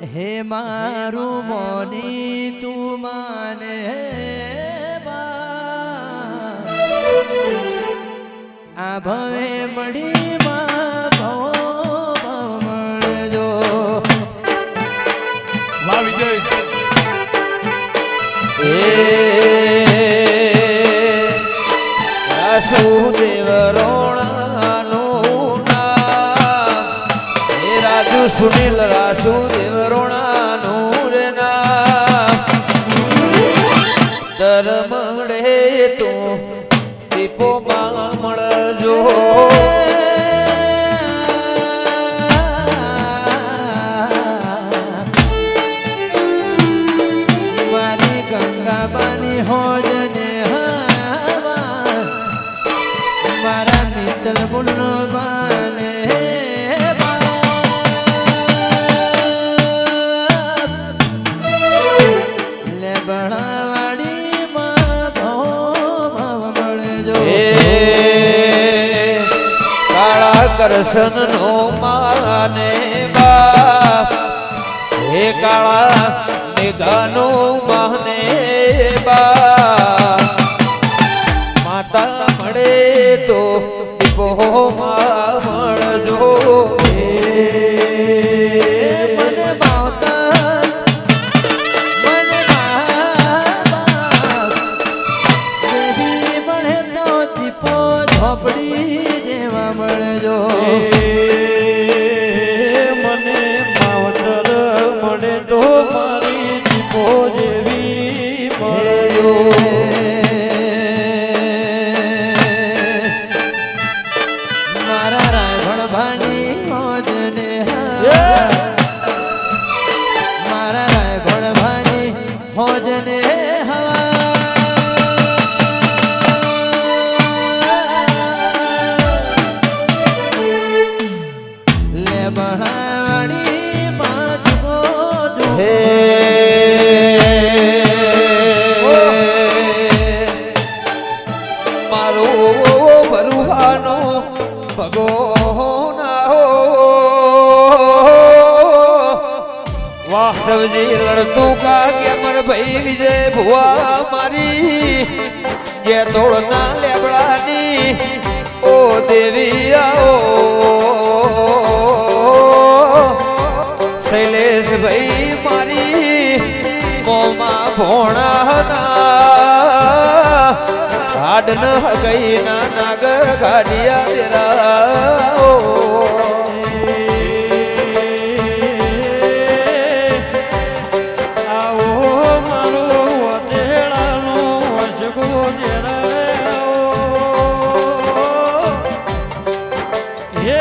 હે મારું મોની તું માને આ ભવે મળી માં ભવ મળજો વાહ વિજય રાસુદેવ રોણાનું નામ હે રાજુ સુનિલ રાસુદેવ રોણાનું રે નામ ધર્મડે તું દીપો માં મળજો મારી ગંગાબાની હોજને મારા મિત્ર મુન્નો બાને લે બળાવાડી માં ભવ મળજો કાળા કરશન નો માને બાપ હે કાળા નિગાનો માને બાપ માતા મળે તો દીપો માં મળજો મને ભાવતા મને દેવી મળે તો દીપો ઝોપડી જેવા મળજો મને માવતર મળે તો મારી દીપો જેવી મળ્યો મારા રાયભણ ભાની મોજને મારા રાયભણ ભાની મોજને લે બહાવાડી માજકો હે મારો બરુહાનો ભગો ના હો વાહ સવજી લડતું કા કેમર ભાઈ વિજય ભુવા મારી જે તોડના લેબડાની ઓ દેવી આવો શૈલેષ ભાઈ મારી મોમાં ભોણાના હાડન હગઈ ના નાગર ગાડિયા દેરા આવો મારો વતેડાનો વસગો હે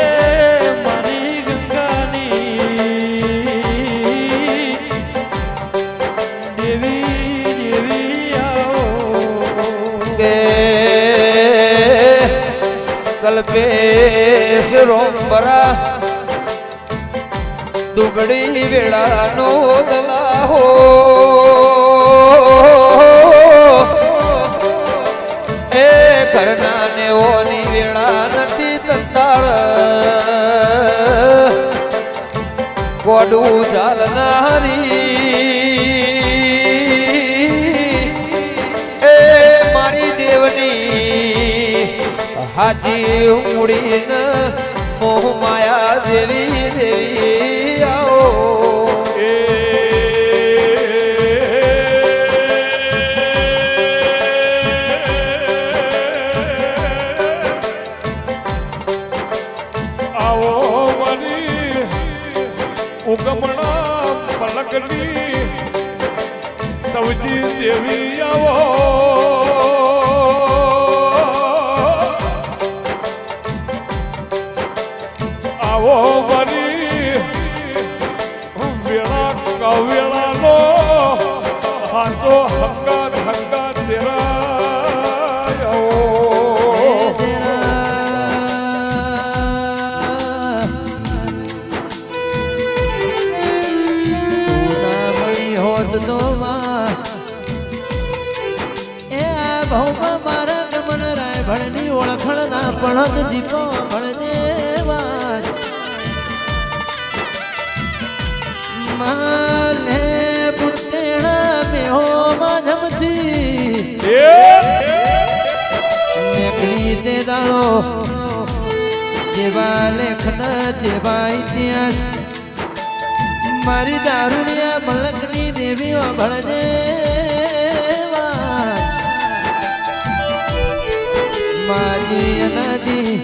મારી ગંગાની દેવી દેવી આવો કે કલ્પેશ રોમબરા દુગડી વેળાનો દલાહો એ ઘરના ને ઓની વેળા નથી તંતાળ કોડું ચાલનારી એ મારી દેવની હાજી ઉડીન મોહ માયા દેવી દેવી આવો આવો મારી ઉગમણા પલકની સવજી દેવી આવો આવો મારી વેળા કવેળાનો હાથો હંગાત હંગાત તેરા હોત તો એ આ ભૌમાં મારા ગમન રાયભણની ઓળખણ ના પડત દીપો મળજે વાત મા વાળો જેવા લેખન જેવા ઇતિહાસ મારી દારૂડિયા મલકની દેવી વગળજે માજી અનાજી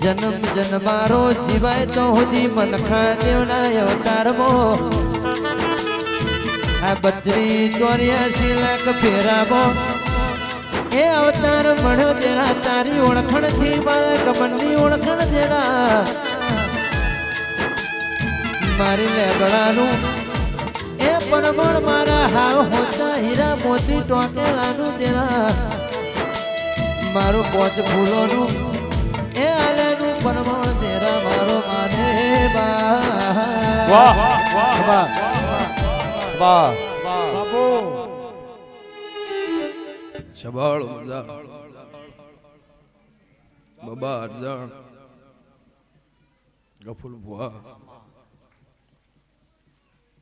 જન્મ જન્મારો જીવાય તો હુદી મનખા દેવના અવતારમો આ 32-84 લાખ ફેરામો એ અવતાર મળ્યો તેના તારી ઓળખણ થી મારા કમનની ઓળખણ તેના મારી લેબડાનું એ પરમણ મારા હાવ હોતા હીરા મોતી ટોકેલાનું તેના મારું પોચ ફૂલોનું એ આલેનું પરમણ તેરા મારો માને બા વાહ વાહ વાહ વાહ બાપુ શબાળ મજા બાબા અરજણ ગફુલ ભુવા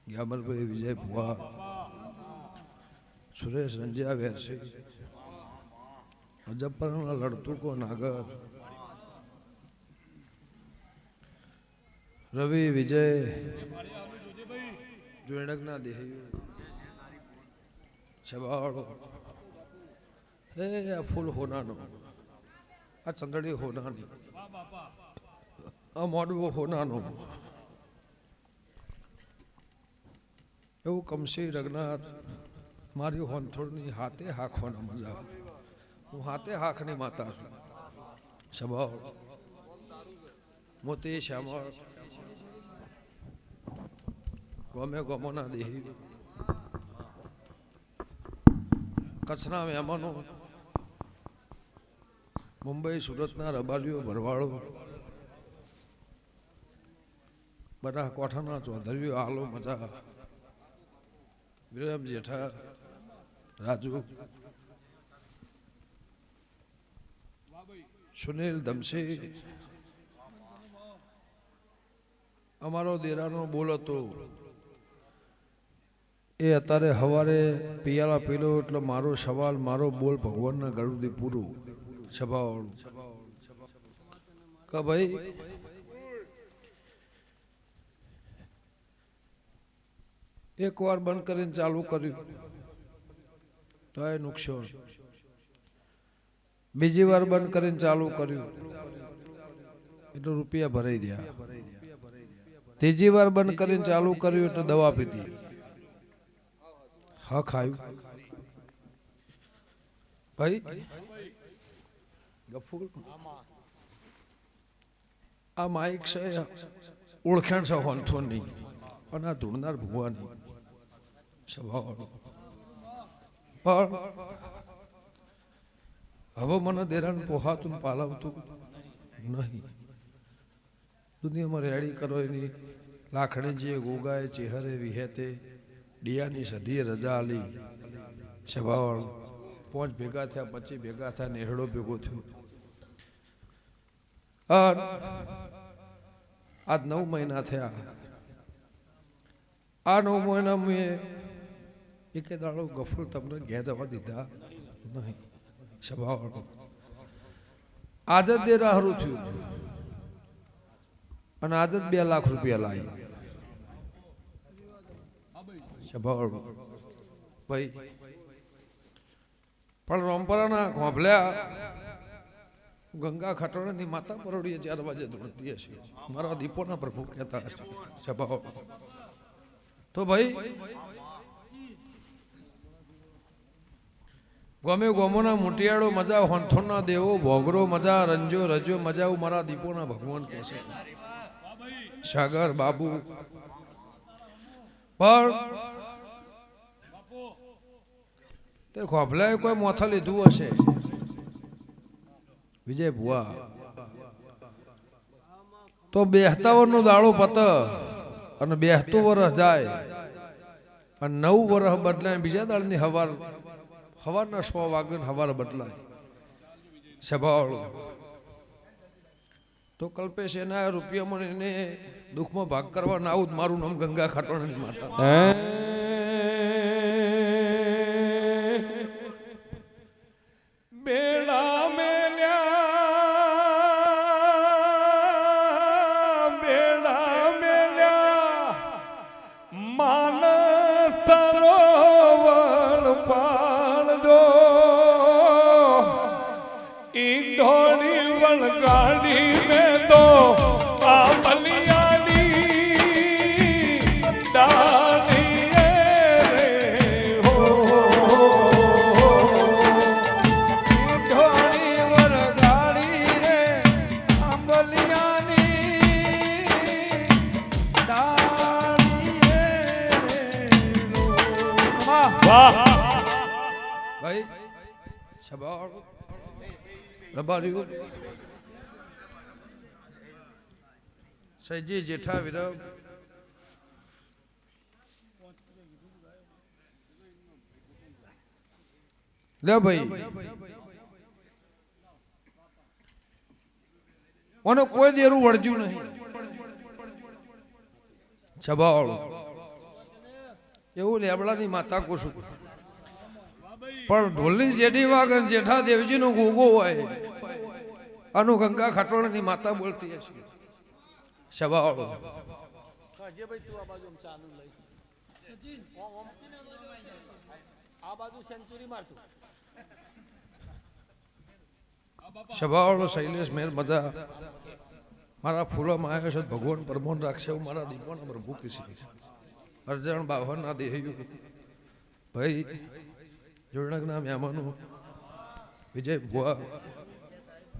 ગ્યામરભાઈ વિજય ભુવા સુરેશ રંજિયા વેરસી મુજફ્ફરના લડતુકો નાગર રવિ વિજય જોડકના દેહી છબાળો એ આ ફૂલ હોનાનો આ ચંદડી હોનાની આ મોડવો હોનાનો એવું કમસી રઘનાથ મારી હોનથોડની હાથે હાંખવાનો મજા હું હાથે હાંખની માતા છું સ્વભાવ મોતી શ્યામળ ગમે ગમોના દેહી કચ્છના મહેમાનો મુંબઈ સુરતના રબારીઓ ભરવાડો બનાસકાંઠાના ચૌધરીઓ આલો મજા વિરમ જેઠા રાજુ સુનિલ દમસી અમારો દેરાનો બોલ હતો એ અત્યારે સવારે પિયાલા પીલો એટલે મારો સવાલ મારો બોલ ભગવાનના ગળુથી પૂરું સભાવાળું કે ભાઈ એક વાર બંધ કરીને ચાલુ કર્યું તો એ નુકસાન બીજી વાર બંધ કરીને ચાલુ કર્યું એટલે રૂપિયા ભરાઈ ગયા ત્રીજી વાર બંધ કરીને ચાલુ કર્યું એટલે દવા પીધી હા ખાયું ભાઈ ગફુર આ માઇક છે ઓળખાણ છે હોનથો નહીં અને આ ધૂળનાર ભગવાની સ્વભાવ પણ હવે મને દેરાણ પોહાતું પાલાવતું નહીં દુનિયામાં રેડી કરો એની લાખણીજીએ ગોગાએ ચેહરે વિહેતે ડિયાની સધીએ રજા આલી સ્વભાવ 5 ભેગા થયા 25 ભેગા થયા નેહડો ભેગો થયો આજ 9 મહિના થયા આ 9 મહિના મેં એકે દાડો ગફુર તમને ઘેર રહેવા દીધા નહીં સ્વભાવ આજ જ દેરા હારું થયું અને આજ જ 2 લાખ રૂપિયા લાવી સ્વભાવ ભાઈ પણ રોમપરાના ખોભલ્યા ગંગા ખટોળાની માતા પરોડીએ 4 વાગે દોડતી હશે મારા દીપોના પ્રભુ કહેતા હશે સ્વભાવ તો ભાઈ ગમે ગોમોના મોટિયાળો મજા હોનથોના દેવો ભોગરો મજા રંજો રજો મજા મારા દીપોના ભગવાન કહે છે સાગર બાબુ પણ તે ખોભલાએ કોઈ મોથા લીધું હશે વિજય ભુવા તો 72 દાડો પત અને 72 વર્ષ જાય અને 9 વર્ષ બદલાય બીજા દાડની હવારના 100 વાગે હવાર બદલાય સ્વભાવ તો કલ્પેશ એના રૂપિયામાં એને દુઃખમાં ભાગ કરવા ના આવું મારું નામ ગંગા ખાટોણાની માતા બેડા મેલ્યા માનસ સરોવર પાળજો ઈ ઢોળી વળગાડી મેં તો આ બલિયાની ડાળીએ રે હો ઢોળી વરગાડી રે આંબલિયાની ડાળીએ રે લોકમાં. વાહ ભાઈ સબાળ રબાર્યું સૈજી જેઠા વિરમ લે ભાઈ ઓનો કોઈ દેરું વળજ્યું નહીં સબાળ એવું લેબડાની માતા કોશું પણ ઢોલની જેડી વાગન જેઠા દેવજી નો ગોગો હોય અનુ ગંગા ખટોળની માતા બોલતી હશે સવાળો સવાળો શૈલેષ મેર મજા મારા ફૂલોમાં આવ્યો છે ભગવાન પરમોન રાખશે એવું મારા દીપોના પ્રભુ કીસી અર્જણ બાવન ના દેહયું ભાઈ જોડણકના મહેમાનો વિજય ભુવા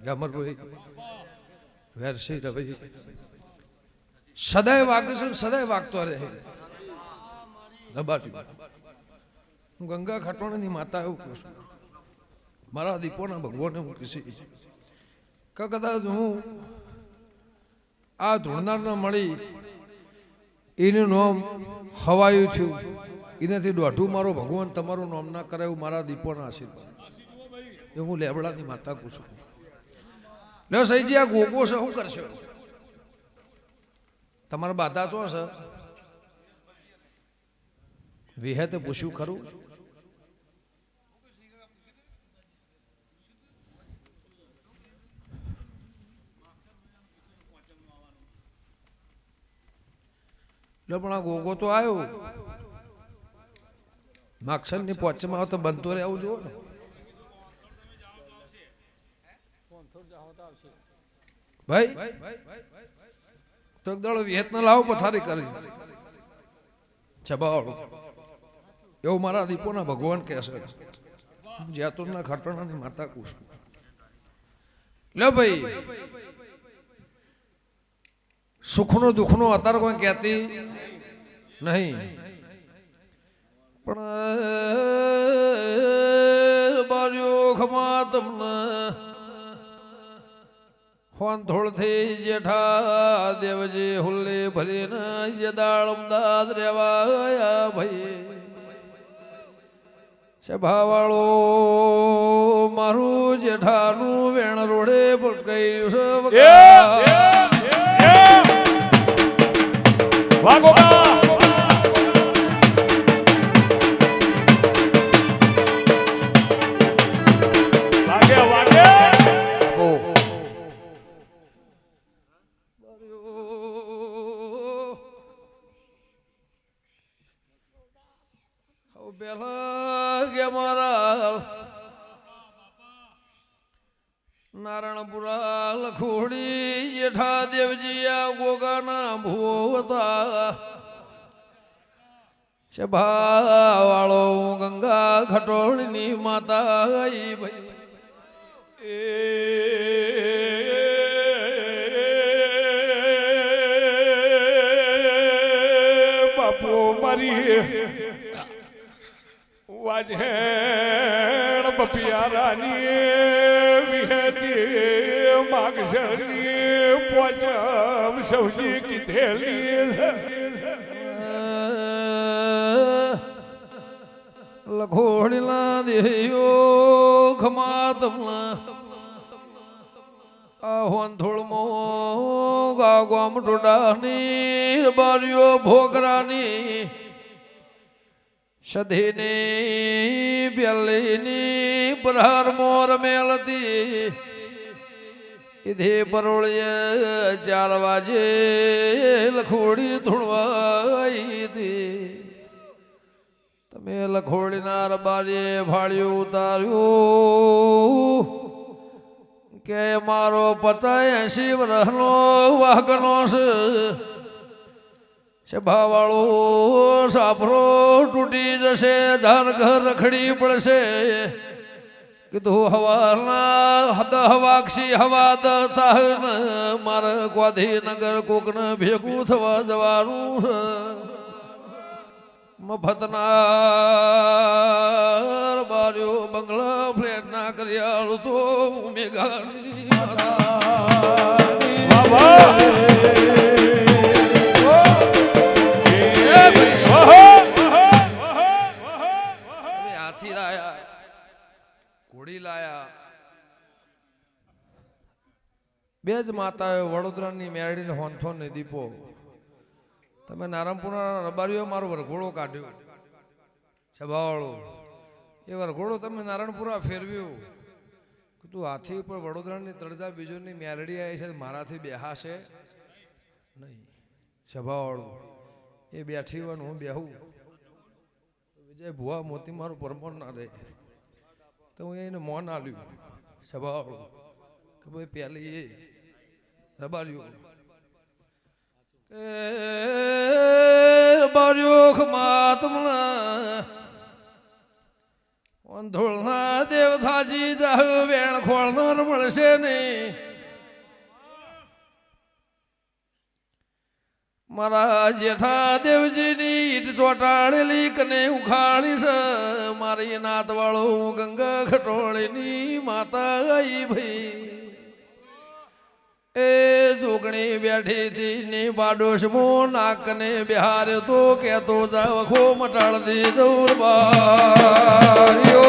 ગામરભાઈ વેરસી રવિ સદાય વાગે છે સદાય વાગતો રહે રબાટી હું ગંગા ખટોણની માતા એવું કહું છું મારા દીપોના ભગવાને હું કીધી કે કદાચ હું આ ધૂળનારને મળી એનું નામ હવાયું થયું એનાથી દોઢું મારો ભગવાન તમારું નામ ના કરે એવું મારા દીપોના આશીર્વાદ એ હું લેબડાની માતા કહું છું લે સહીજી આ ગોગો છે શું કરશો તમારા બાધા ચો છે વિહેતે પૂછ્યું ખરું પણ આ ગોગો તો આવ્યો માક્ષર ની પોચમાં આવે તો બનતો રહે આવું જુઓ ને ભાઈ તો એક દાડો વિહેતના લાવો પથારી કરી છબાવાળો એવું મારા દીપોના ભગવાન કહે છે જ્યાતુરના ખટોણાની માતા કુશ લે ભાઈ સુખનો દુઃખનો અત્યારે કોઈ કહેતી નહીં પણ બાર્યો ખમા તમને હોન થોડથી જેઠા દેવજી હુલ્લે ભરીને દાળ અમદાદ રેવાયા ભાઈ સભાવાળો મારું જેઠાનું વેણ રોડે પટકાયું છે વાગો વાગે વાગે પેલા કે મારા નારાયણપુરા લખોડી જેઠા દેવજી આ ગોગાના ભૂતા સભા વાળો ગંગા ખટોળની માતા ગઈ ભાઈ બાપુ મારી વાજેણ બપિયારાની વિહેતી માગશરની પોચમ સૌજી કીધેલી લખોડીલા દેયો ખમા તમના આહોન થોડમો ગામ ટોડાની બારીઓ ભોગરાની સધીની પ્યાલીની પ્રહાર મોર મેલતી ઇધે પરોળીએ 4 વાજે લખોડી ધૂણવાઈ દે તમે લખોડીના રબારીએ ભાળ્યું ઉતાર્યું કે મારો 85 વર્ષનો વાહકનો છે ભાવાળો સાફરો તૂટી જશે જાન ઘર રખડી પડશે કીધું હવારના 10 વાગશી હવા દતાહન મારે ગાંધીનગર કોકને ભેગું થવા જવાનું છે મફતના બાર્યો બંગલા ફ્લેટ ના કર્યાળું તો મેઘાની હાથી લાયા ઘોડી લાયા બે જ માતાએ વડોદરાની મેરડીને હોંથો ને દીપો તમે નારાયણપુરના રબારીઓ મારો વરઘોડો કાઢ્યો સભાવાળો એ વરઘોડો તમે નારાયણપુરા ફેરવ્યું તું હાથી ઉપર વડોદરાની તળજા બીજોની મેરડી આવી છે મારાથી બેહાશે નહીં સભાવાળો એ બેઠી હોય હું બેહું વિજય ભુવા મોતી મારું પરમોર ના રહે તો હું એને મોન આલ્યું સભાવાળો કે ભાઈ પહેલી એ રબારીઓ બાર્યોખ માતમના અંધોળના દેવથાજી જાહ વેણ ખોળનાર મળશે નહીં મારા જેઠા દેવજીની ઈટ ચોટાડેલી કને ઉખાડી છે મારી નાતવાળો ગંગા ખટોળીની માતા આઈ ભાઈ એ જોગણી બેઠી હતી ને બાડોશમો નાકને બિહાર તો કેતો જાવ ખો મટાડ દી જૌર બારીઓ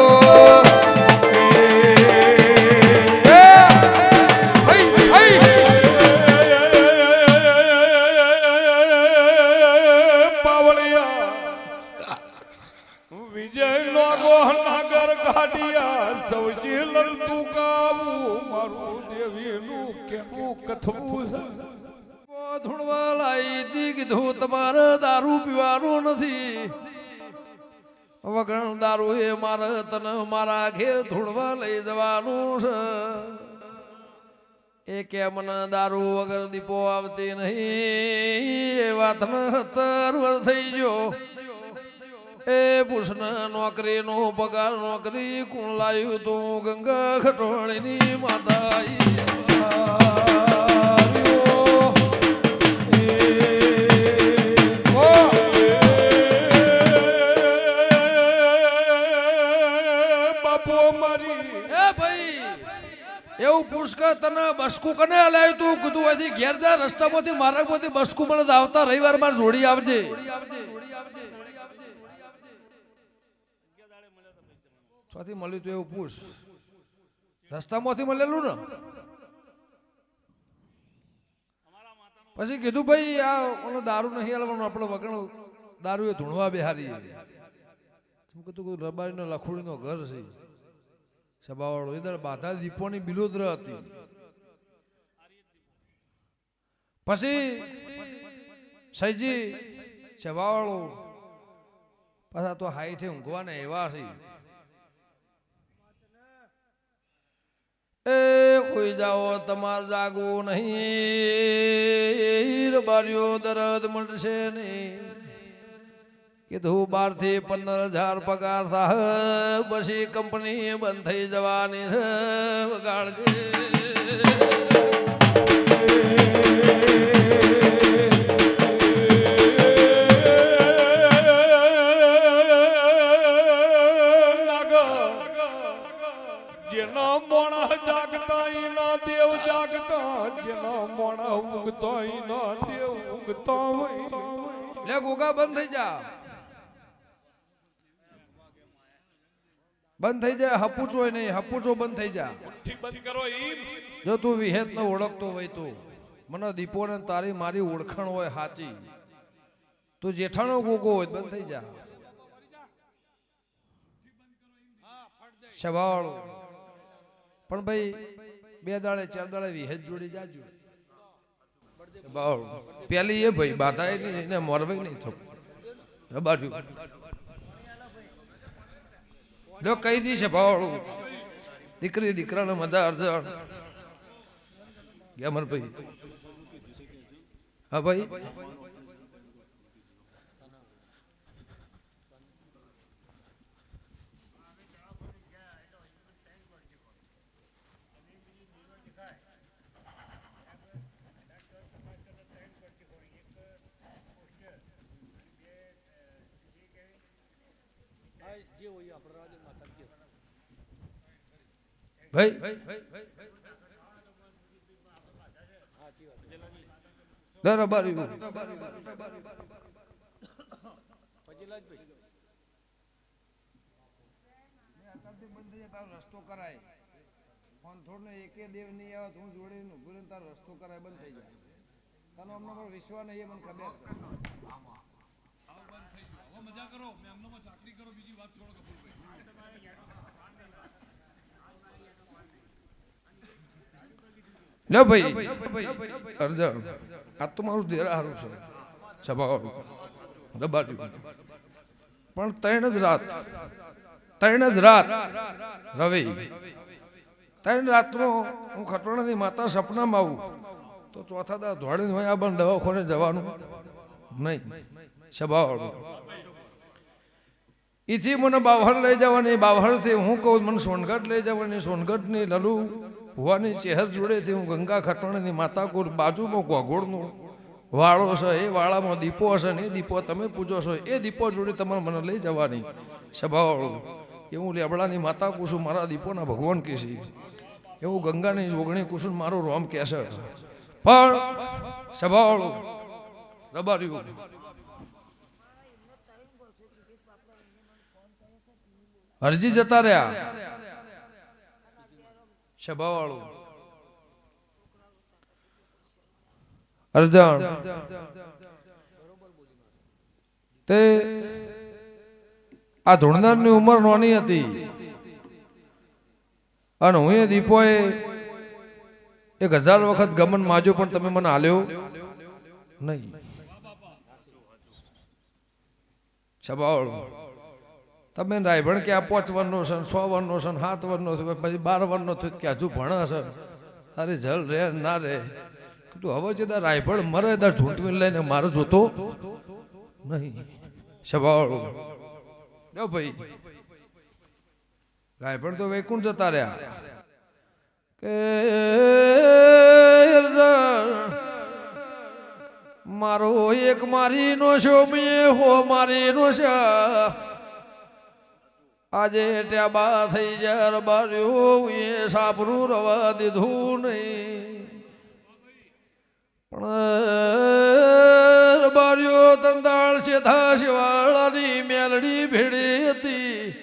વિજય લોગો નગર કાઢિયા સૌજી લલતું કાવું મારું દેવીનું કેવું કથવું છે ધૂણવા લાઈ તી કીધું તમારે દારૂ પીવાનું નથી વગણ દારૂ એ મારે તને મારા ઘેર ધૂણવા લઈ જવાનું છે એ કે મને દારૂ વગર દીપો આવતી નહીં એ વાતને 17 વર્ષ થઈ ગયો એ પુષ્ણ નોકરી નો પગાર નોકરી કોણ લાયું તું ગંગા ખટોળીની માતા બાપુ મારી એ ભાઈ એવું પૂછ કે તને બસકું કને હલાયું તું કીધું અહીંથી ઘેર જા રસ્તામાંથી માર્ગમાંથી બસકું મને આવતા રવિવાર માં જોડી આવજે ચોથી મળ્યું તો એવું પૂછ રસ્તામાંથી મળેલું ને પછી કીધું ભાઈ આ ઓલો દારૂ નહીં હાલવાનું આપણે વગણ દારૂ એ ધૂણવા બેહારી કીધું રબારીનો લખોડીનો ઘર છે સભાવાળો એ બાધા દીપોની બિલોદર હતી પછી સૈજી સભાવાળો પાછા તો હાઈઠે ઊંઘવાના એવા છે એ કોઈ જાઓ તમારે જાગવું નહીં રબારીઓ દરદ મળશે નહીં કીધું 12 થી 15,000 પગાર થાય પછી કંપની બંધ થઈ જવાની છે વગાડજે જેના મોણા જાગતા એના દેવ જાગતા જેના મોણા ઊંઘતા એના દેવ ઊંઘતા હોય લે ગોગા બંધ થઈ જા બંધ થઈ જાય હપુચો નહીં હપુચો બંધ થઈ જા બંધ કરો જો તું વિહેત ન ઓળખતો હોય તો મને દીપો ને તારી મારી ઓળખાણ હોય સાચી તું જેઠાણો ગોગો હોય બંધ થઈ જા સવાળો પણ ભાઈ 2 દાડે 4 દાડે વિહેજ જોડી જાજો પેલી એ ભાઈ બાધાય નહીં એને મોરવાય નહીં થવું રબાડ્યું જો કહી દી છે ભાવળું દીકરી દીકરાને મજા અરજણ અમર ભાઈ હા ભાઈ ભાઈ બરાબર રસ્તો કરાય ફોન થોડો એકે દેવ નહીં આવે હું જોડે નું તારો રસ્તો કરાય બંધ થઈ જાય તને અમને પર વિશ્વાસ નહીં મને ખબર છે મજા કરો મેં અમને ચાકરી કરો બીજી વાત છોડો કપૂરભાઈ લો ભાઈ અરજણ આ તો મારું દેરા હારું છે સ્વભાવ દબાડ્યું પણ 3 જ રાત રવિ 3 રાતમાં હું ખટોણાની માતા સપનામાં આવું તો ચોથા દા ધોડીને હોય આ બંધ દવાખાને જવાનું નહીં સ્વભાવ ઈથી મને બાવહર લઈ જવાની બાવહરથી હું કહું મને સોનગઢ લઈ જવાની સોનગઢની લલુ ભુવાની ચહેર જોડેથી હું ગંગા ખટોણાની માતા કોર બાજુમાં ગોગોળનું વાળો છે એ વાળામાં દીપો હશે ને એ દીપો તમે પૂજો છો એ દીપો જોડે તમારે મને લઈ જવાની સ્વભાવ એવું લેબડાની માતા કુસુમ મારા દીપોના ભગવાન કહેશે એવું ગંગાની જોગણી કુસુમ મારું રોમ કહેશે પણ સ્વભાવ રબાર્યું હરજી જતા રહ્યા સ્વભાવવાળું અરજણ તે આ ધૂળનારની ઉંમર નાની હતી અને હું એ દીપોએ 1000 વખત ગમન માજો પણ તમે મને આલ્યો નહીં સ્વભાવવાળું તમે રાયભણ કે આ 5 વર્ષનો છે 100 વર્ષનો છે 7 વર્ષનો છે પછી 12 વર્ષનો થયો કે હજુ ભણે છે અરે જલ રે ના રે તું હવે છે રાયભણ મરે દર ઝૂંટવી લઈને મારે જોતો નહીં સ્વભાવ જો ભાઈ રાયભણ તો વૈકુંઠ જતા રહ્યા કે મારો એક મારી નો છો મેં હો મારી નો છે આજે ટ્યાબા થઈ jar બાર્યો એ સાપરું રવા દીધું નહીં પણ બાર્યો તંદાળ સેધા શિવાળાની મેલડી ભેડી હતી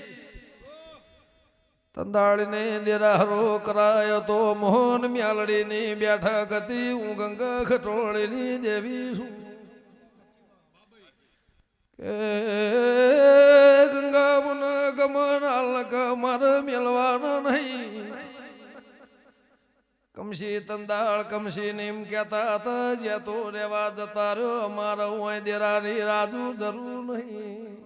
તંદાળીને દેરાહરો કરાયો તો મોહન મેલડીની બેઠક હતી હું ગંગા ખટોળીની દેવી છું ગંગા મુન ગમન આલક મારે મેલવાના નહીં કમશી તંદાળ કમશી નીમ કહેતા હતા જ્યાં તો રેવા જતા રહ્યો અમારા હું દેરાની રાજુ જરૂર નહીં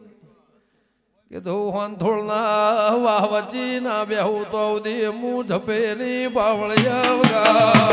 કીધું હોંથોળ ના વાહ વચી ના બેહું તો અવધી હું ઝપેની બાવળિયા વગાડો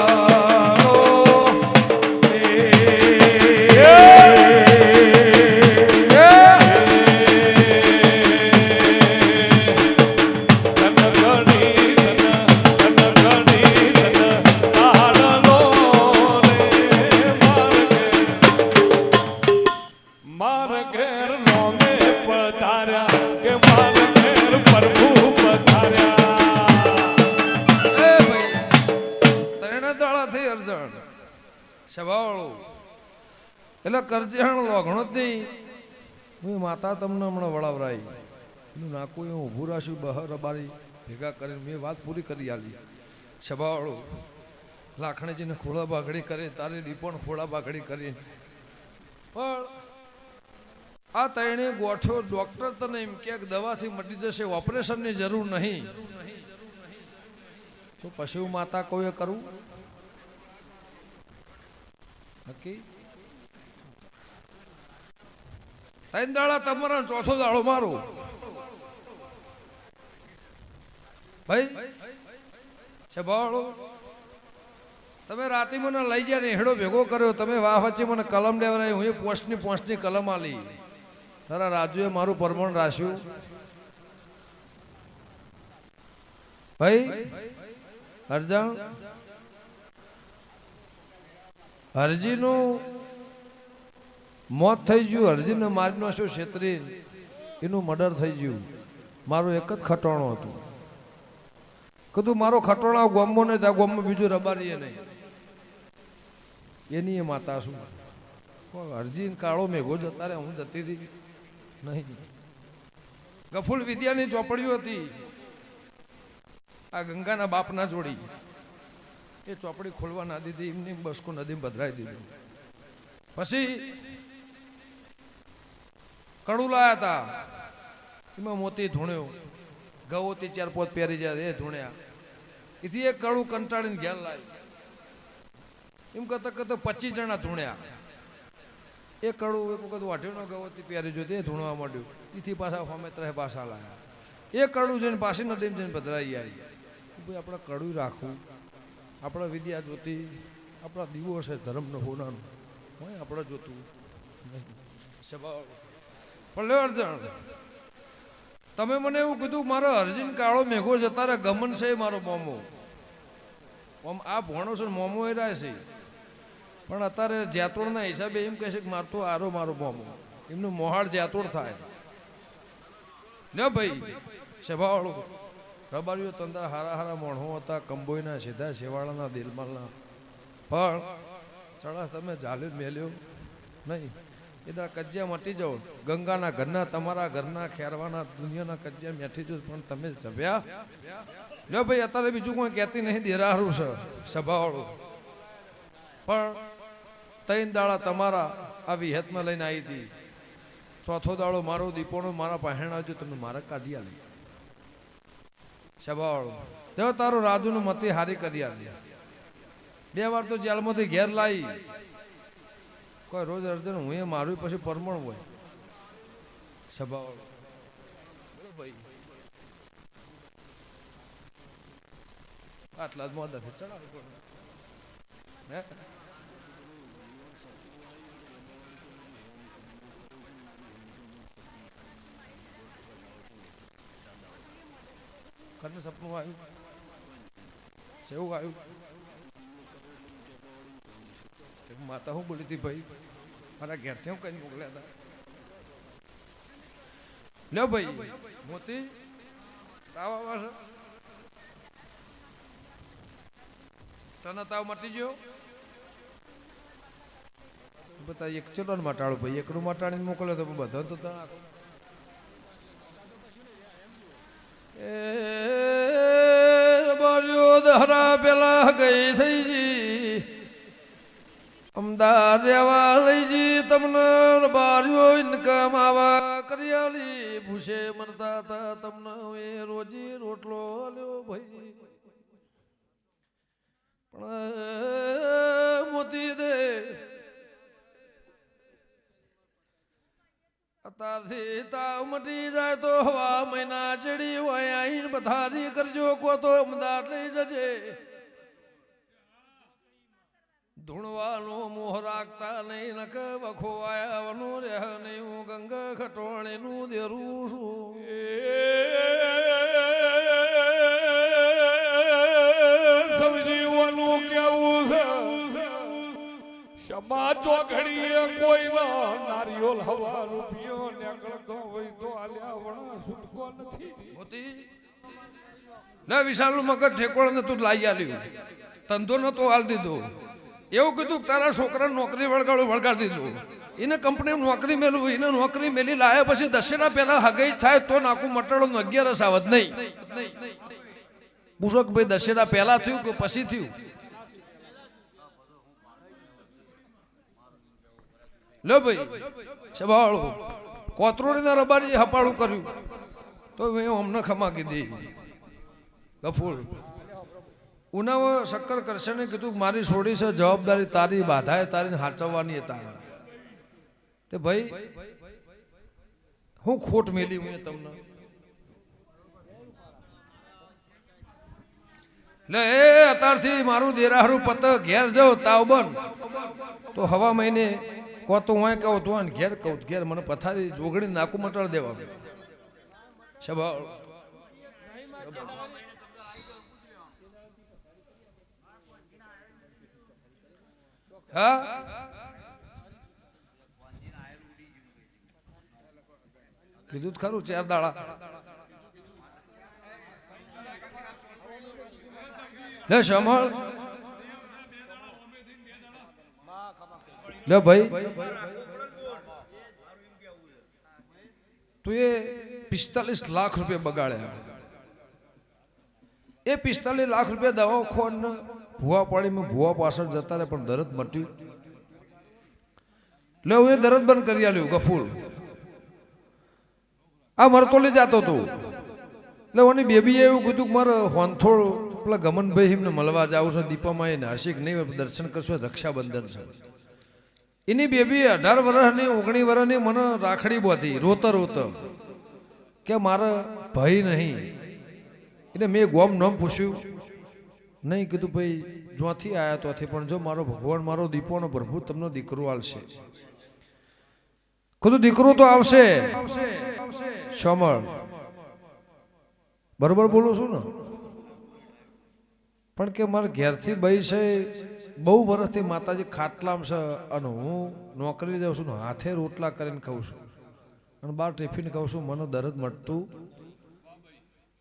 એટલે કરજણ લોઘણો જ નહીં હું માતા તમને હમણાં વળાવરાઈ એનું નાકું હું ઊભું રાખ્યું બહાર રબારી ભેગા કરીને મેં વાત પૂરી કરી આલી સભાવાળો લાખણીજીને ખોળા બાગડી કરે તારે દીપોને ખોળા બાગડી કરી પણ આ તણે ગોઠો ડોક્ટર તને એમ કે દવાથી મટી જશે ઓપરેશનની જરૂર નહીં તો પછી હું માતા કોઈ કરું નક્કી. ત્રણ દાડા તમારા, ચોથો દાડો મારો. ભાઈ છે ભાળો, તમે રાતે મને લઈ જાય ને હેડો ભેગો કર્યો, તમે વાહ વચ્ચે મને કલમ લેવરાય, હું એ પોસ્ટની કલમ આલી. તારા રાજુએ મારું પરમણ રાખ્યું. ભાઈ હરજણ હરજીનું મોત થઈ ગયું, હરજીને મારી નાખ્યો છેતરી, એનું મર્ડર થઈ ગયું. મારું એક જ ખટોણો હતું. કીધું મારો ખટોણા ગોમો ને ત્યાં ગોમમાં બીજું રબારીએ નહીં. એની એ માતા શું હરજી કાળો મેઘો જતા રે, હું જતી હતી નહીં. ગફુલ વિદ્યાની ચોપડીઓ હતી આ ગંગાના બાપના જોડી, એ ચોપડી ખોલવા ના દીધી, એમની બસકો નદીમાં ભદ્રાઈ દીધું. પછી કડું લાયા હતા, એમાં મોતી ધૂણ્યો, ગવોતી 4-5 પહેરી જાય એ ધૂણ્યા. એથી એક કડું કંટાળીને ઘેર લાવી, એમ કરતા 25 જણા ધૂણ્યા. એક કડું એક વખત વાઢ્યો ગવોતી પહેરી જો તે ધૂણવા માંડ્યું. એથી પાછા ફમે 3 પાછા લાયા. એક કડું જઈને પાછી નદીમાં જઈને ભદ્રાઈ આવી. ભાઈ આપણે કડું રાખવું, આપણા વિદ્યા જોતી, આપણા દીવો છે ધર્મનો હોનાનું હોય આપણે જોતું નહીં. પણ લે અર્જણ, તમે મને એવું કીધું મારો અર્જુન કાળો મેઘો જતા રે, ગમન છે મારો મોમો. આમ આ ભણો છે મોમો એ રહે છે, પણ અત્યારે જેતોડના હિસાબે એમ કહે છે કે મારતો આરો મારો મોમો, એમનું મોહાળ જેતોડ થાય. લે ભાઈ સેવાવાળું રબારીઓ તંદા હારા હારા મોણો હતા, કંબોઈના સીધા શેવાળાના દિલમાલના. પણ ચડા તમે જાલ્યો મેલ્યો નહીં. એના કજ્યા મટી જાઓ, ગંગાના ઘરના, તમારા ઘરના, ખેરવાના, દુનિયાના કજ્યા મેઠી જાઓ, પણ તમે જબ્યા. લ્યો ભાઈ અત્યારે બીજું કોઈ કહેતી નહીં, દેરારું છે સભાવાળું. પણ 3 દાડા તમારા આ વિહેતમાં લઈને આવી હતી. ચોથો દાડો મારો દીપોનો મારા પહેણ આવજો, તમને મારા કાઢી આલી સભાવાળું. તેઓ તારો રાજુનું મતી હારી કરી આલી. 2 વાર તો જેલમાંથી ઘેર લાવી. કોઈ રોજ અર્જન હું એ મારું પછી પરમણ હોય સભાવાળો. ભાઈ આટલા જ મોદાથી ચડાવવું પડે. ઘરનું સપનું આવ્યું, સેવું આવ્યું. માતા હું બોલી હતી ભાઈ, મારા ઘેરથી હું કઈ મોકલ્યા હતા. લ્યો ભાઈ મોતી તાવ આવે છે, તને તાવ મટી ગયો. બધા એક ચલો ને મટાડો ભાઈ, એકનું મટાડીને મોકલ્યો તો બધા તો દહરા પેલા ગઈ થઈ જી, અમદાવાદ રેવા લઈ જી, તમને બારીઓ ઇન્કમ આવા કરિયાલી ભૂસે મરતા હતા, તમને એ રોજી રોટલો લ્યો ભાઈ. પણ મોતી દે અત્યારથી તાવ મટી જાય તો હવા મહિના ચડી હોય આઈને પથારી કરજો, કો તો અમદાવાદ લઈ જજે. ધૂણવાનો મોહ રાખતા નહીં, નક વખો આયાવાનું રેહ નહીં. હું ગંગા ખટોણીનું દેરું છું. સમજીવાનું કેવું છે, શમા ચોઘડીએ કોઈનો નારિયોલ હવા રૂપિયો નીકળતો હોય તો આલ્યા વણા છૂટકો નથી. મોતી લે વિશાલનું મગજ ઠેકોળ નતું લાઈ આલ્યું, ધંધો નતો હાલ દીધો. એવું કીધું તારા છોકરાને નોકરી વળગાડી દીધું. એને કંપની નોકરી મેળવું, એને નોકરી મેલી લાયા પછી દશેરા પહેલા હગાઈ થાય તો નાખું મટાડો 11 આવત નહીં. પૂછો કે ભાઈ દશેરા પહેલા થયું કે પછી થયું? લો ભાઈ સભાવાળું કોતરોડીના રબારી હપાળું કર્યું તો મેં અમને ખમા કીધી. ગફૂર ઉનાવ શક્કર કરશને કીધું કે મારી છોડી છે જવાબદારી તારી બાધાએ તારીને હાચવવાની તારા તે ભાઈ હું ખોટ મેલી હું તમને લે એ અત્યારથી મારું દેરાહરું પત ઘેર જાવ તાવ બન તો હવા મહિને કહો તો હું કહું તો ઘેર કહું ઘેર મને પથારી જોગડી નાકું મટાડી દેવા સ્વભાવ હા કીધું ખરું 4 દાડા લે સંભાળ લે ભાઈ તું એ 45 લાખ રૂપિયા બગાડ્યા એ 45 લાખ રૂપિયા દવાઓ ખોન ભૂવા પાણીમાં ભૂવા પાછળ જતા રહે પણ દરદ મટ્યું લે હું એ દરદ બંધ કરી આલ્યું ગફૂર આ મરતોલી જતો તું એટલે ઓની બેબીએ એવું કીધું કે મારે હોનથોડ પેલા ગમનભાઈ એમને મળવા જાવું છે દીપામાં એને હસીક નહીં દર્શન કરશો રક્ષાબંધન છે એની બેબી 18 વર્ષની 19 વર્ષની મને રાખડી બોધી રોતા રોતા કે મારા ભાઈ નહીં એટલે મેં ગોમ નામ પૂછ્યું નહીં કીધું ભાઈ જ્યાંથી આવ્યા ત્યાંથી પણ જો મારો ભગવાન મારો દીપોનો પ્રભુ તમને દીકરો આલશે કીધું દીકરો તો આવશે સમળ બરોબર બોલું છું ને પણ કે મારા ઘેરથી ભાઈ છે બહુ વર્ષથી માતાજી ખાટલામ છે અને હું નોકરી જાઉં છું ને હાથે રોટલા કરીને ખાઉં છું અને બહાર ટિફિન ખાઉં છું મને દરદ મળતું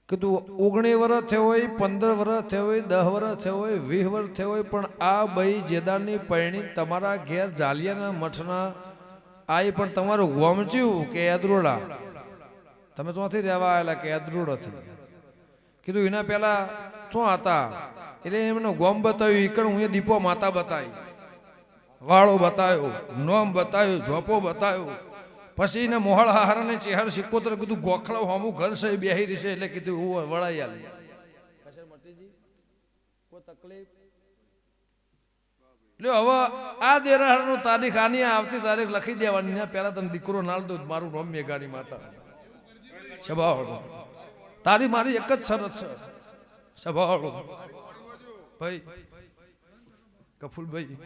કીધું 19 વર્ષ થયો હોય 15 વર્ષ થયો હોય 10 વર્ષ થયો હોય 20 વર્ષ થયો હોય પણ આ ભાઈ જેદારની પૈણી તમારા ઘેર જાલિયાના મઠના આ પણ તમારું ગોમચ્યું કે યાદરોડા તમે ચોથી રહેવા આવેલા કે યાદરોડાથી કીધું એના પહેલા શું હતા એટલે એમને ગોમ બતાવ્યું ઈકણ હું એ દીપો માતા બતાવી વાળો બતાવ્યો નોમ બતાવ્યો ઝોપો બતાવ્યો પછી એને મોહળ હાહારાને ચહેર સિક્કોતર કીધું ગોખળો હમું ઘર છે બેહી રહેશે એટલે કીધું હું વળાઈ આલી કોઈ તકલીફ લ્યો હવે આ દેરાહરનું તારીખ આની આવતી તારીખ લખી દેવાની પહેલા તને દીકરો નાલ દો મારું નામ મેઘાની માતા સ્વભાવ તારી મારી એક જ શરત છે સ્વભાવ ભાઈ કફુલભાઈ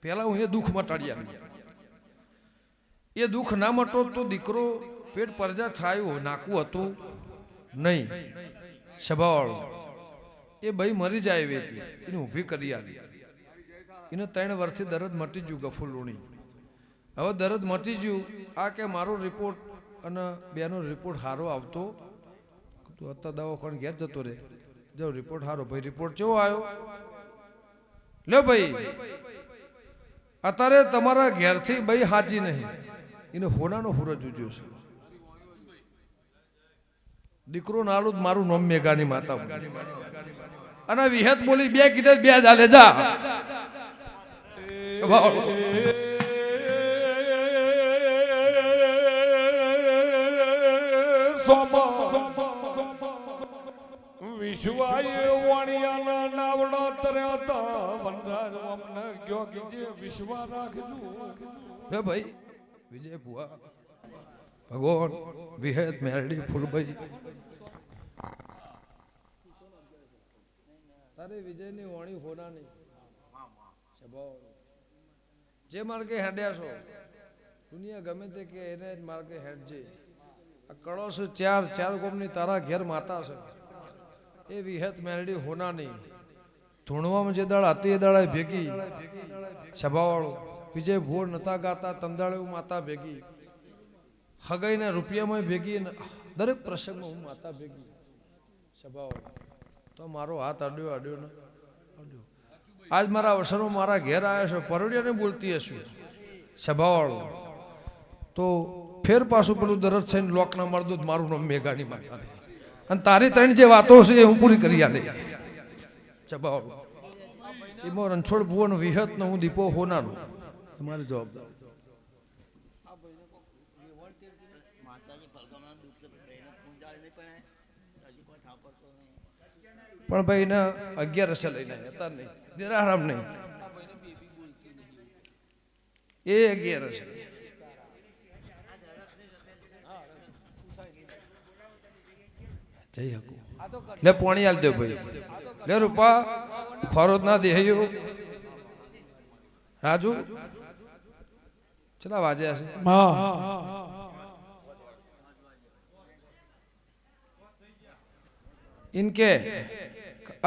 પેલા હું એ દુઃખ મટાડ્યા એ દુઃખ ના મટો તો દીકરો પેટ પરજા થાયું નાકું હતું નહીં સ્વભાવ એ ભાઈ મરી જાય એવી હતી એને ઊભી કરી આવી એને 3 વર્ષથી દરદ મટી ગયું ગફુલુણી હવે દરદ મટી ગયું આ કે મારો રિપોર્ટ અને બેનો રિપોર્ટ સારો આવતો તો અત્યારે દવાખાને ઘેર જતો રહે જો રિપોર્ટ સારો ભાઈ રિપોર્ટ કેવો આવ્યો લ્યો ભાઈ અત્યારે તમારા ઘેરથી ભાઈ હાજી નહીં એને હોનાનો હુરજ ઉજ્યો છે દીકરો નાલું મારું નામ મેઘાની માતા અને વિહત બોલી 2 કીધે 2 ચાલે જા વિશ્વાએ વાણિયાના નાવડા તર્યા તા વનરાજ અમને ગયો કે જે વિશ્વા રાખજો રે ભાઈ વિજય ભુવા ભગવાન વિહેત મેરડી ફૂલભાઈ તારે વિજયની વાણી હોનાની સ્વભાવ જે માર્ગે હેડ્યા છો દુનિયા ગમે તે કે એને જ માર્ગે હેડજે આ કળો છે 4 કોમની તારા ઘેર માતા છે એ વિહેત મેરડી હોનાની ધૂણવામાં જે દાળ હતી એ દાળ ભેગી સ્વભાવવાળો વિજય ભોર નતા ગાતા તંદાળે માતા ભેગી હગાઈના રૂપિયામાં ભેગી દરેક પ્રસંગમાં હું માતા ભેગી સ્વભાવવાળો તો મારો હાથ અડ્યો ને અડ્યો આજ મારા અવસરમાં મારા ઘેર આવ્યા છે પરોડિયાને બોલતી હશું સ્વભાવવાળો તો ફેર પાછું પેલું દરદ થઈને લોકના મળદું મારું નામ મેઘાની માતા અને તારી 3 જે વાતો છે એ હું પૂરી કરી આલે સ્વભાવવાળો એમાં રણછોડ ભુવન વિહત ને હું દીપો હોનાનું તમારી જવાબદાર પણ ભાઈ ને 11 લઈને આવ્યા હતા નહીં નિરારામ નહીં એ 11 જઈ હકું લે પોણી આલ દે ભાઈ લે રૂપા ખોરોજ ના દેહ્યો રાજુ ચલા વાજ્યા છે ઇનકે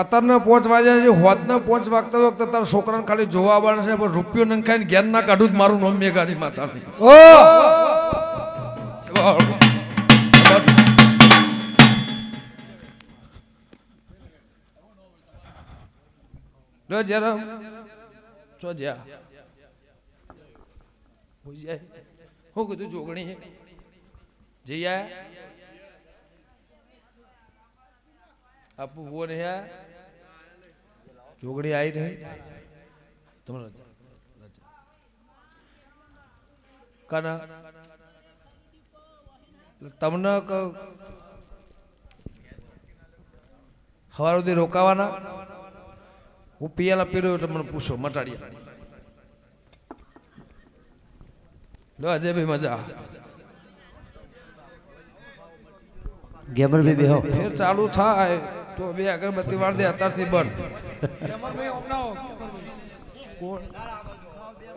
અત્યારના 5 વાગ્યા છે હોદના 5 વાગતા વખતે તારા છોકરાને ખાલી જોવા આવવાના છે પણ રૂપિયો નંખાઈને ઘેર ના કાઢું જ મારું નામ મેઘાની માતા નહીં લો જરા ચો જા હોઈ જાય હું કીધું જોગણી જઈ આયા આપુ वो नहीं है जोगड़ी आई नहीं तुम्हारा कना तमने हवारो दे रोकावाना હું પિયાલા પીરો એટલે મને પૂછો મટાડીએ લો અજય ભાઈ મજા ગેમર બી બેહો ફેર ચાલુ થાય તો બે અગરબત્તી વાળ દે અત્યારથી બંધ કોણ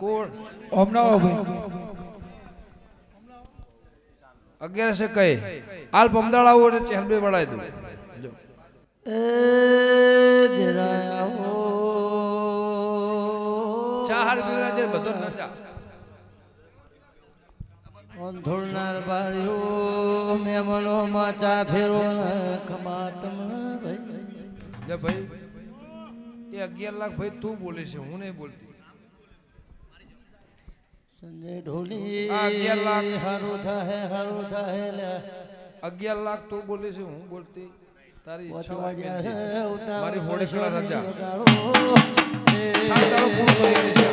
કોણ ઓમનાવો ભાઈ 11 કઈ હાલ પમદાળ આવો એટલે ચહેલ બે વળાઈ દઉં જો એ જરા ઓ ચાર બિરાજે બધો નચા અંધોળનાર બાળ્યો મેમનો માં ચા ફેરો ખમાતમ ભાઈ લે ભાઈ એ 11 લાખ ભાઈ તું બોલે છે હું નહીં બોલતી સંજય ઢોલી આ 11 લાખ હારું થાય લે 11 લાખ તું બોલે છે હું બોલતી તારી ઈચ્છા હોય છે મારી હોડી કળા રજા એ સાંતારો પૂરું કરી આલી છે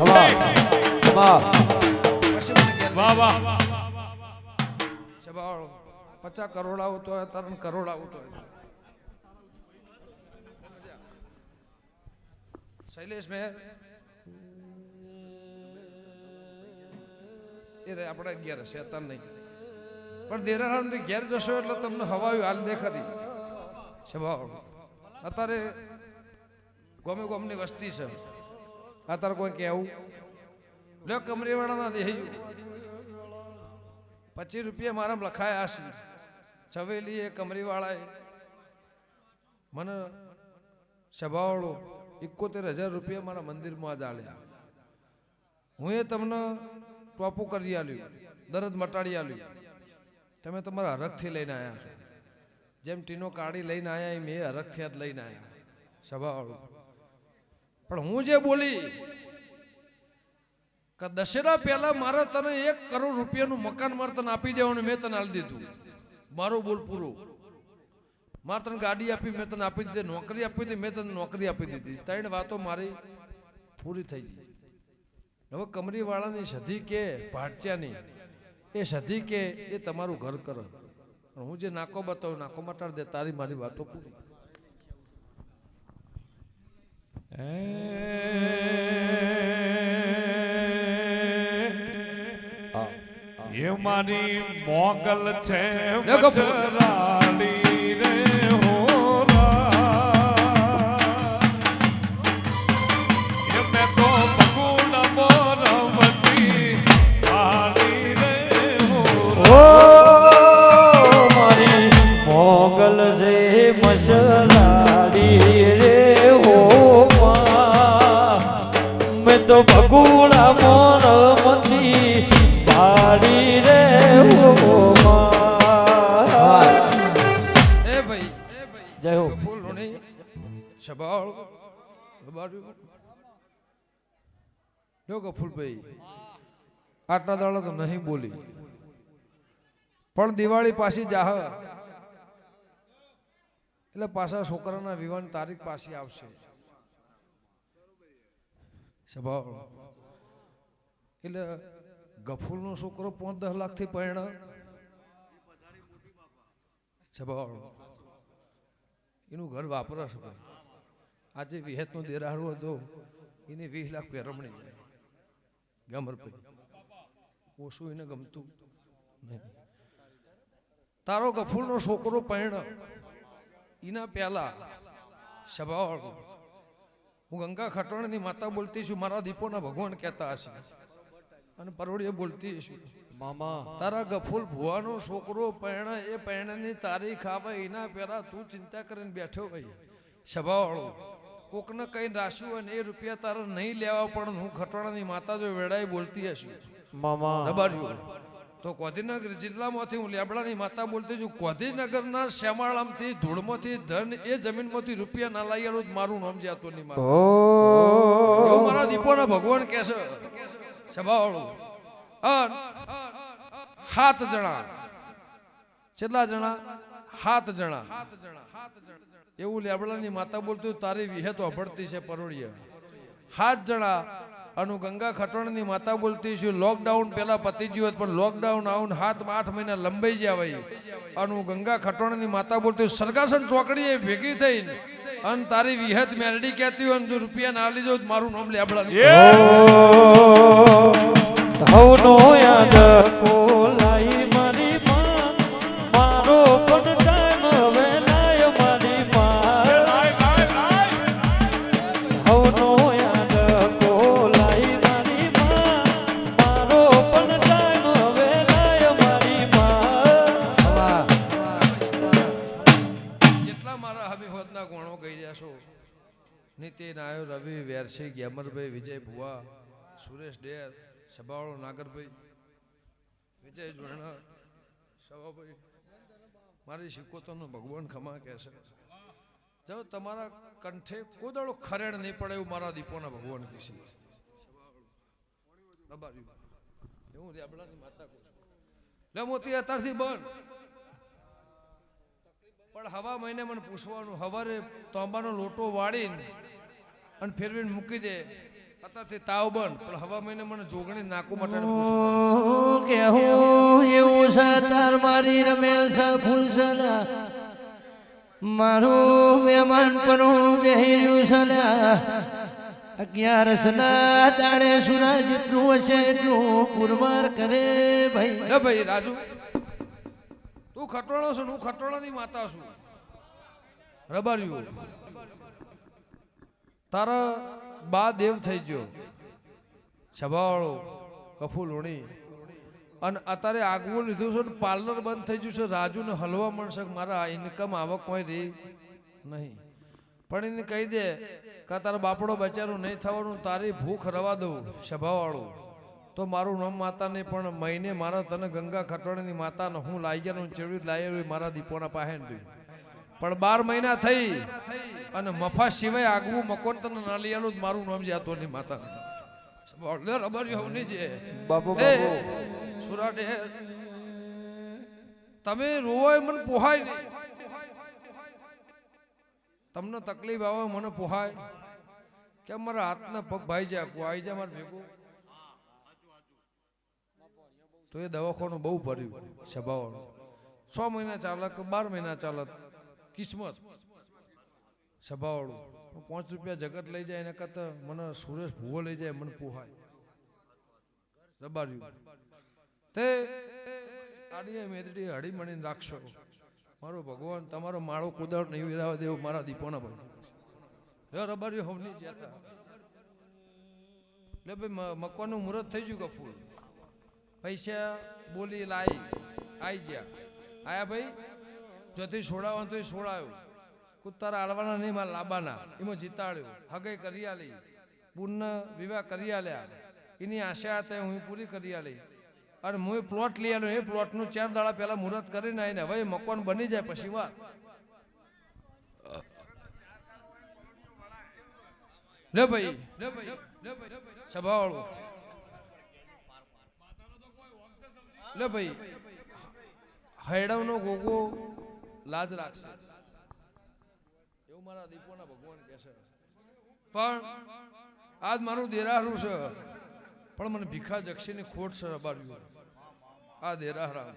હવા હવા પછી મને ઘેર વાહ વાહ સભાળ 50 કરોડ આવતો હોય તરણ કરોડ આવતો હોય શૈલેષ મેં એ રે આપણે 11 છે તન નહીં પણ દેરારામ થી ઘેર જશો એટલે તમને હવાયું હાલ દેખાતી સભાળ અત્યારે ગમે ગમની વસ્તી છે અત્યારે કોઈ કેવું લે કમરીવાળાના દેહી 25 રૂપિયા મારા લખાયા છે છવેલી એ કમરીવાળાએ મને સભાવાળો 71,000 રૂપિયા મારા મંદિરમાં જ આલ્યા હું એ તમને ટોપું કરી આલ્યું દરદ મટાડી આલ્યું તમે તમારા હરખથી લઈને આવ્યા છો જેમ ટીનો કાઢી લઈને આવ્યા એમ એ હરખથી જ લઈને આવ્યા સભાવાળો પણ હું જે બોલી કે દશેરા પહેલા મારે તને 1 કરોડ રૂપિયાનું મકાન મારે તને આપી દેવાનું મેં તને આલી દીધું મારો બોલ પૂરો મારે તને ગાડી આપી મેં તને આપી દીધી નોકરી આપી દીધી મેં તને નોકરી આપી દીધી 3 વાતો મારી પૂરી થઈ ગઈ હવે કમરીવાળાની સધી કે ભાટચ્યાની એ સધી કે એ તમારું ઘર કરો હું જે નાકો બતાવું નાકો મટાડ દે તારી મારી વાતો પૂરી એ મારી મોગલ છે લે ગપુ. મચરાડી રે હોરા એ મેં તો બગુલ મોરવતી આડી રે હોરા ઓ મારી મોગલ છે મસલાડી રે હો મેં તો ભગુડા મોર મંદી પાડી રે હો એ ભાઈ જય હો ફૂલ નહીં સભાળ બાજુ જો ગફુલ ભાઈ આટલા દાડા તો નહીં બોલી પણ દિવાળી પાછી જાહ એટલે પાછા છોકરાના વિવાહની તારીખ પાછી આવશે સભાળ એટલે ગફુલનો છોકરો 5-10 લાખથી પરણા સભાવાળો એનું ઘર વાપરસ આજે વિહેતનો દેરાડો હતો એને 20 લાખ પેરમણી જાય ગમરભાઈ ઓછું એને ગમતું નહીં. તારો ગફુરનો છોકરો પૈણ એના પહેલા સભાવાળો હું ગંગા ખટવાણની માતા બોલતી છું, મારા દીપોના ભગવાન કહેતા હશે અને પરોડીએ બોલતી છું મામા તારા ગફુલ ભુવાનો છોકરો પૈણ એ પૈણની તારીખ આવે એના પહેલા તું ચિંતા કરીને બેઠો ભાઈ સભાવાળો કોકને કઈ રાખ્યું અને એ રૂપિયા તારે નહીં લેવા પણ હું ખટવાણાની માતા જો વેડાઈ બોલતી હશું મામા દબાડ્યું તો ગાંધીનગર જિલ્લામાંથી હું લેબડાની માતા બોલતી છું. ગાંધીનગરના શ્યામાળામથી ધૂળમાંથી ધન એ જમીનમાંથી રૂપિયા ના લઈ આલું મારું નામ જાતું નહીં મારું એવું મારા દીપોના ભગવાન કહે છે સભાવાળું. 7 જણા કેટલા જણા 7 જણા એવું લેબડાની માતા બોલતું તારી વિહેતો અભડતી છે પરોડિયા 7 જણા અનુ ગંગા ખટવાણની માતા બોલતી છે લોકડાઉન પેલા પતી ગયું પણ લોકડાઉન આવું 7-8 મહિના લંબાઈ ગયા ભાઈ અનુ ગંગા ખટવાણની માતા બોલતી સરગાસન ચોકડીએ ભેગી થઈને અને તારી વિહેત મેરડી કહેતી હોય જો રૂપિયા ના લીધો મારું નામ લેબડાની હવનો યાદ કોલાઈ મારી માં મારો પણ ટાઈમ હવે લાય મારી માં હવનો યાદ કોલાઈ મારી માં મારો પણ ટાઈમ હવે લાય મારી માં. જેટલા મારા હવે હોદના ગોણો ગઈ રહ્યા છો નીતિન આયો રવિ વેરસી ગેમરભાઈ વિજય ભુવા સુરેશ ડેર સભાવાળો નાગરભાઈ વિજય જોણા સભાભાઈ મારી શિકોતરનો ભગવાન ખમા કહે છે જો તમારા કંઠે કોદળો ખરેડ નહીં પડે એવું મારા દીપોના ભગવાન કહેશે એવું રેબડાની માતા કહું છું લે મોતી અત્યારથી બંધ પણ હવા મહિને મને પૂછવાનું હવારે તાંબાનો લોટો વાળીને અને ફેરવીને મૂકી દે અત્યારથી તાવ બંધ પણ હવા મહિને મને જોગણી નાકું મટાડે કેવું એવું છે તાર મારી રમેલ છે ફૂલ છે મારું મહેમાન પણ બેહી રહ્યું છે 11 ના દાડે સુરા જેટલું હશે એટલું પુરવાર કરે ભાઈ. ને ભાઈ રાજુ તું ખટવાળો છું હું ખટવાળાની માતા છું રબાર્યું તારા બા દેવ થઈ ગયો સભાવાળો કફૂલ ઉણી અને અત્યારે આગવું લીધું છે ને પાર્લર બંધ થઈ ગયું છે રાજુ ને હલવા મળશે મારા ઇન્કમ આવક કોઈ રહી નહીં પણ એને કહી દે કે તારા બાપડો બચારું નહીં થવાનું તારી ભૂખ રવા દઉં સભાવાળું તો મારું નામ માતા નહીં પણ મહિને મારા તને ગંગા ખટવાણીની માતાને હું લાઈ ગયા ચેડવી લાવી મારા દીપોના પાસે પણ 12 મહિના થઈ અને મફા સિવાય આગવું મકોન તને ના લઈ આલું મારું નામ જાતો નહીં માતા તમે રોવાય મને પોહાય નહીં તમને તકલીફ આવે મને પોહાય કે મારા હાથના પગ ભાઈ જાય આવી જાય મારે ભેગું તો એ દવાખાનું બહુ ભર્યું સભાવાળું 6 મહિના ચાલે કે 12 મહિના ચાલે કિસ્મત સભાવાળું 5 રૂપિયા જગત લઈ જાય એના કરતા મને સુરેશ ભૂવો લઈ જાય મને પોહાય રબાર્યું તે આડીએ મેદડી હળી મણીને રાખશો મારો ભગવાન તમારો માળો કુદાડ નહીં વિરાવ દેવ મારા દીપોના ભગવાન રબાર્યું હવની જતા એટલે ભાઈ મકવાનું મુહૂર્ત થઈ ગયું કફૂલ પૈસા બોલી લાઈ આઈ ગયા આયા ભાઈ જોથી છોડાવવાનું તો છોડાયો કુતારા આડવાના નહીં મારા લાબાના એમાં જીતાડ્યો હગે કરી આલી પૂર્ણ વિવાહ કરી આલ્યા એની આશા હતા હું પૂરી કરી આલી અને હું પ્લોટ લઈ આવ્યો એ પ્લોટનું 4 દાડા પહેલા મુહૂર્ત કરીને આવીને હવે મકાન બની જાય પછી વાત લે ભાઈ સભાવાળું લે ભાઈ હૈડવનો ગોગો લાજ રાખશે એવું મારા દીપોના ભગવાન કહે છે પણ આજ મારું દેરાહરું છે પણ મને ભીખા જક્ષીની ખોટ છે રબાર્યું આ દેરાહરા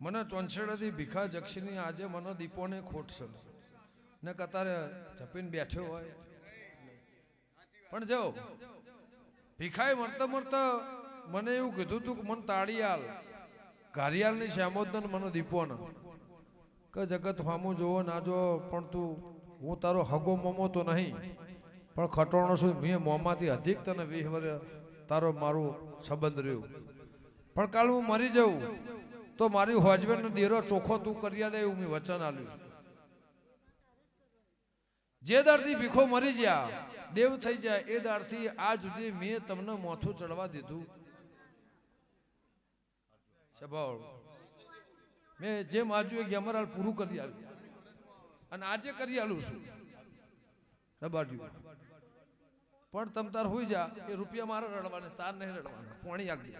મને ચોંસેડાથી ભીખા જક્ષની આજે મને દીપોને ખોટ છે ને કતારે જપીને બેઠ્યો હોય પણ જો ભીખાએ મરતા મરતા મને એવું કીધું તું કે મને તાળીયાલ ઘારિયાલની શ્યામોદન મને દીપોને કે જગત હામું જોવો ના જોવો પણ તું હું તારો હગો મોમો તો નહીં પણ ખટોણો છું મેં મોંમાંથી અધિક તને 20 વર્ષ તારો મારું સંબંધ રહ્યું પણ કાલ હું મરી જાઉં તો મારી હોજવેનનો દેરો ચોખ્ખો તું કરી આલે એવું મેં વચન આલ્યું જે દાડથી ભીખો મરી ગયા દેવ થઈ જાય એ દાડથી આ સુધી મેં તમને મોથું ચડવા દીધું સ્વભાવ મેં જે માજુ એ ગેમરાલ પૂરું કરી આવ્યું અને આજે કરી આલું છું રબાડ્યું પણ તમ તાર હોઈ જા એ રૂપિયા મારે રડવાને તાર નહીં રડવાના પોણી આપી